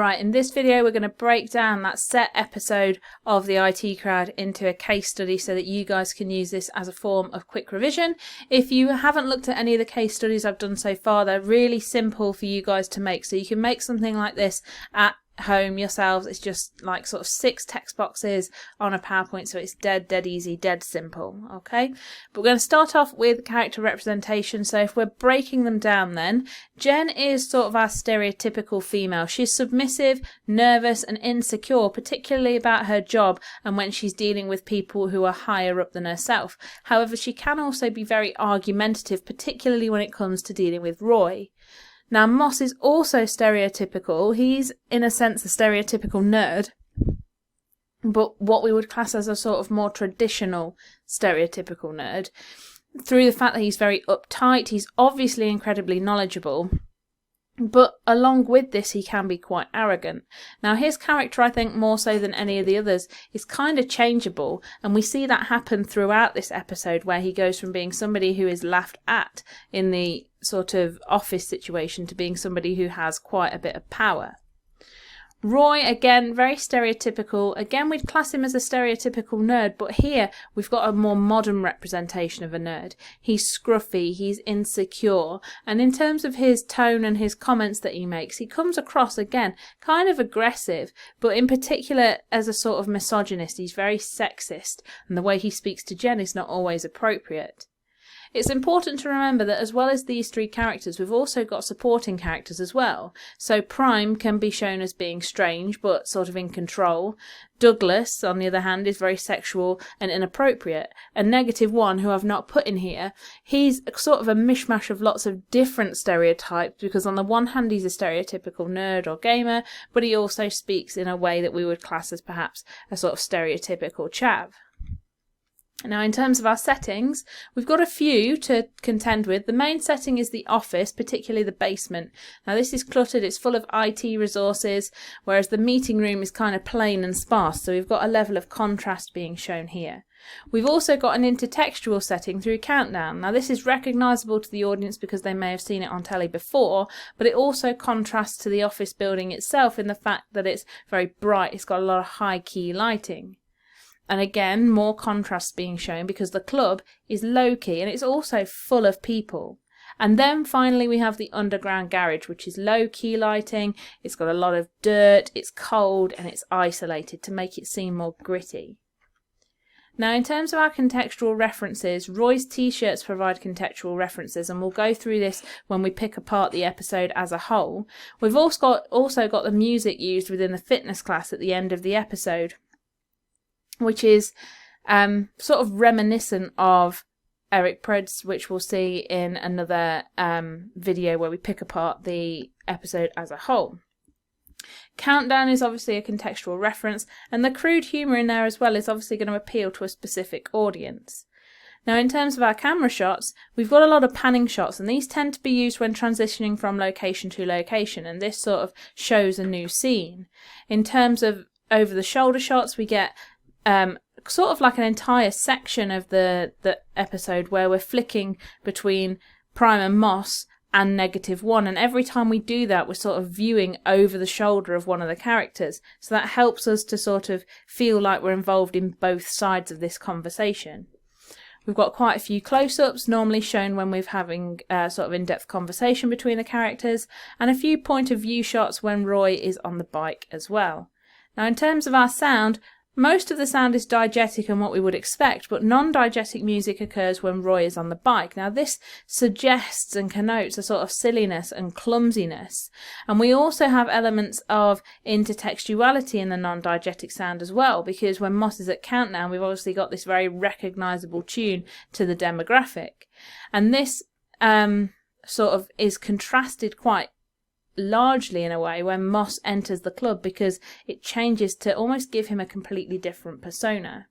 Right, in this video we're going to break down that set episode of the IT Crowd into a case study so that you guys can use this as a form of quick revision. If you haven't looked at any of the case studies I've done so far, they're really simple for you guys to make. So you can make something like this at home yourselves. It's just like sort of 6 text boxes on a PowerPoint, so it's dead easy, dead simple. Okay, but we're going to start off with character representation. So if we're breaking them down, then Jen is sort of our stereotypical female. She's submissive, nervous and insecure, particularly about her job and when she's dealing with people who are higher up than herself. However, she can also be very argumentative, particularly when it comes to dealing with Roy. Now, Moss is also stereotypical. He's, in a sense, a stereotypical nerd, but what we would class as a sort of more traditional stereotypical nerd, through the fact that he's very uptight. He's obviously incredibly knowledgeable, but along with this, he can be quite arrogant. Now, his character, I think, more so than any of the others, is kind of changeable, and we see that happen throughout this episode, where he goes from being somebody who is laughed at in the sort of office situation to being somebody who has quite a bit of power. Roy, again, very stereotypical. Again, we'd class him as a stereotypical nerd, but here we've got a more modern representation of a nerd. He's scruffy, he's insecure, and in terms of his tone and his comments that he makes, he comes across, again, kind of aggressive, but in particular as a sort of misogynist. He's very sexist, and the way he speaks to Jen is not always appropriate. It's important to remember that as well as these 3 characters, we've also got supporting characters as well. So Prime can be shown as being strange, but sort of in control. Douglas, on the other hand, is very sexual and inappropriate. And Negative One, who I've not put in here, he's sort of a mishmash of lots of different stereotypes, because on the one hand he's a stereotypical nerd or gamer, but he also speaks in a way that we would class as perhaps a sort of stereotypical chav. Now, in terms of our settings, we've got a few to contend with. The main setting is the office, particularly the basement. Now, this is cluttered, it's full of IT resources, whereas the meeting room is kind of plain and sparse, so we've got a level of contrast being shown here. We've also got an intertextual setting through Countdown. Now, this is recognisable to the audience because they may have seen it on telly before, but it also contrasts to the office building itself in the fact that it's very bright, it's got a lot of high-key lighting. And again, more contrast being shown because the club is low-key and it's also full of people. And then finally we have the underground garage, which is low-key lighting. It's got a lot of dirt, it's cold and it's isolated to make it seem more gritty. Now, in terms of our contextual references, Roy's t-shirts provide contextual references, and we'll go through this when we pick apart the episode as a whole. We've also got the music used within the fitness class at the end of the episode, which is sort of reminiscent of Eric Prydz, which we'll see in another video where we pick apart the episode as a whole. Countdown is obviously a contextual reference, and the crude humour in there as well is obviously going to appeal to a specific audience. Now, in terms of our camera shots, we've got a lot of panning shots, and these tend to be used when transitioning from location to location, and this sort of shows a new scene. In terms of over-the-shoulder shots, we get sort of like an entire section of the episode where we're flicking between Prime and Moss and Negative One, and every time we do that we're sort of viewing over the shoulder of one of the characters, so that helps us to sort of feel like we're involved in both sides of this conversation. We've got quite a few close-ups, normally shown when we're having sort of in-depth conversation between the characters, and a few point of view shots when Roy is on the bike as well. Now, in terms of our sound, most of the sound is diegetic and what we would expect, but non-diegetic music occurs when Roy is on the bike. Now, this suggests and connotes a sort of silliness and clumsiness. And we also have elements of intertextuality in the non-diegetic sound as well, because when Moss is at Countdown, we've obviously got this very recognisable tune to the demographic. And this sort of is contrasted quite largely in a way when Moss enters the club, because it changes to almost give him a completely different persona.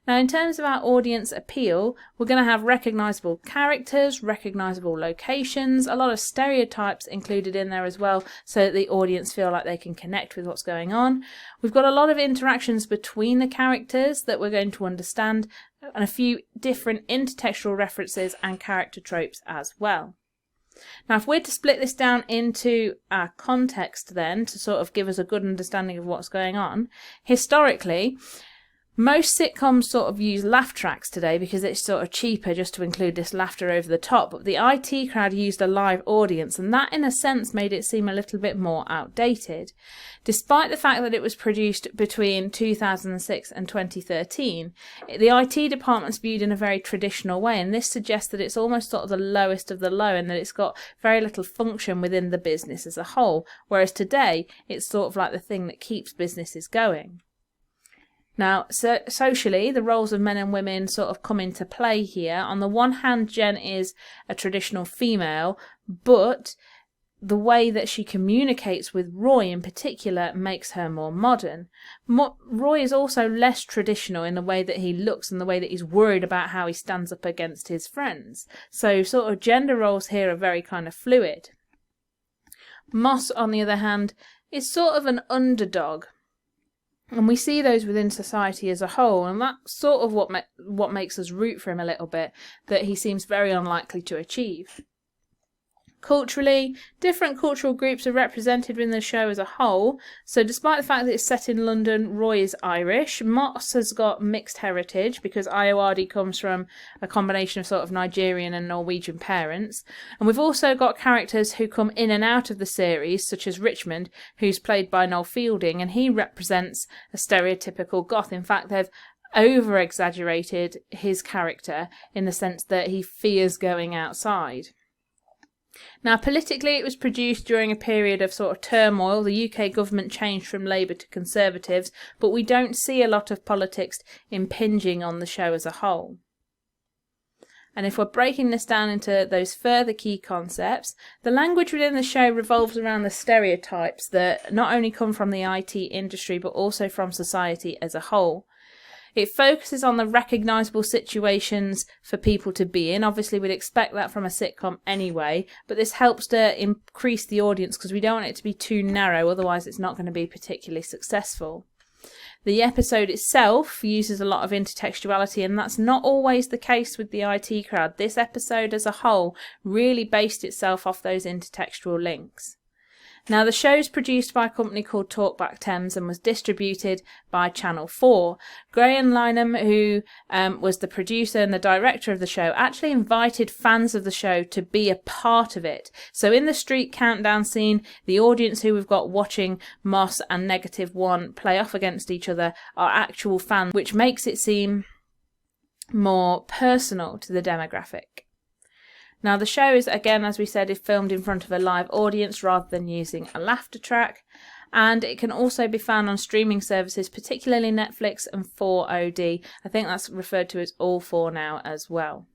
Now, in terms of our audience appeal, we're going to have recognisable characters, recognisable locations, a lot of stereotypes included in there as well, so that the audience feel like they can connect with what's going on. We've got a lot of interactions between the characters that we're going to understand, and a few different intertextual references and character tropes as well. Now, if we're to split this down into our context then, to sort of give us a good understanding of what's going on, historically, most sitcoms sort of use laugh tracks today because it's sort of cheaper just to include this laughter over the top, but the IT crowd used a live audience, and that in a sense made it seem a little bit more outdated. Despite the fact that it was produced between 2006 and 2013, the IT department's viewed in a very traditional way, and this suggests that it's almost sort of the lowest of the low and that it's got very little function within the business as a whole, whereas today it's sort of like the thing that keeps businesses going. Now, socially, the roles of men and women sort of come into play here. On the one hand, Jen is a traditional female, but the way that she communicates with Roy in particular makes her more modern. Roy is also less traditional in the way that he looks and the way that he's worried about how he stands up against his friends. So sort of gender roles here are very kind of fluid. Moss, on the other hand, is sort of an underdog. And we see those within society as a whole, and that's sort of what makes us root for him a little bit, that he seems very unlikely to achieve. Culturally, different cultural groups are represented in the show as a whole, so despite the fact that it's set in London, Roy is Irish. Moss has got mixed heritage because Ayoade comes from a combination of sort of Nigerian and Norwegian parents. And we've also got characters who come in and out of the series, such as Richmond, who's played by Noel Fielding, and he represents a stereotypical goth. In fact, they've over-exaggerated his character in the sense that he fears going outside. Now, politically, it was produced during a period of sort of turmoil. The UK government changed from Labour to Conservatives, but we don't see a lot of politics impinging on the show as a whole. And if we're breaking this down into those further key concepts, the language within the show revolves around the stereotypes that not only come from the IT industry, but also from society as a whole. It focuses on the recognisable situations for people to be in. Obviously, we'd expect that from a sitcom anyway, but this helps to increase the audience because we don't want it to be too narrow, otherwise it's not going to be particularly successful. The episode itself uses a lot of intertextuality, and that's not always the case with the IT crowd. This episode as a whole really based itself off those intertextual links. Now, the show's produced by a company called Talkback Thames and was distributed by Channel 4. Graham Lynham, who was the producer and the director of the show, actually invited fans of the show to be a part of it. So in the street countdown scene, the audience who we've got watching Moss and -1 play off against each other are actual fans, which makes it seem more personal to the demographic. Now, the show is, again, as we said, is filmed in front of a live audience rather than using a laughter track, and it can also be found on streaming services, particularly Netflix and 4OD. I think that's referred to as All 4 now as well.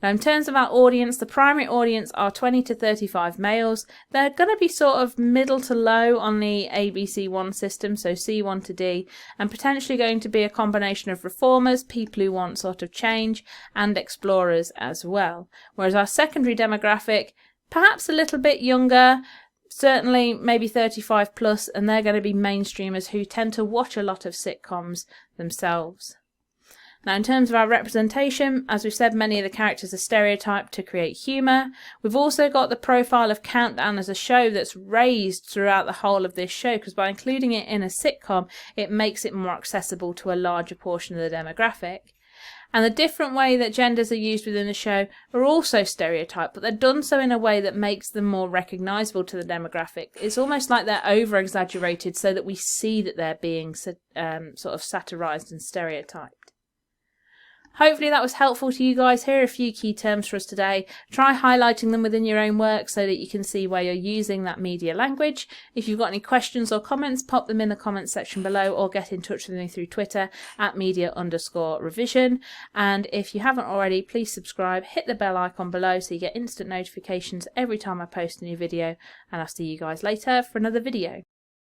Now, in terms of our audience, the primary audience are 20 to 35 males. They're going to be sort of middle to low on the ABC1 system, so C1 to D, and potentially going to be a combination of reformers, people who want sort of change, and explorers as well. Whereas our secondary demographic, perhaps a little bit younger, certainly maybe 35 plus, and they're going to be mainstreamers who tend to watch a lot of sitcoms themselves. Now, in terms of our representation, as we've said, many of the characters are stereotyped to create humour. We've also got the profile of Countdown as a show that's raised throughout the whole of this show, because by including it in a sitcom, it makes it more accessible to a larger portion of the demographic. And the different way that genders are used within the show are also stereotyped, but they're done so in a way that makes them more recognisable to the demographic. It's almost like they're over-exaggerated so that we see that they're being sort of satirised and stereotyped. Hopefully that was helpful to you guys. Here are a few key terms for us today. Try highlighting them within your own work so that you can see where you're using that media language. If you've got any questions or comments, pop them in the comments section below or get in touch with me through Twitter at media_revision. And if you haven't already, please subscribe, hit the bell icon below so you get instant notifications every time I post a new video. And I'll see you guys later for another video.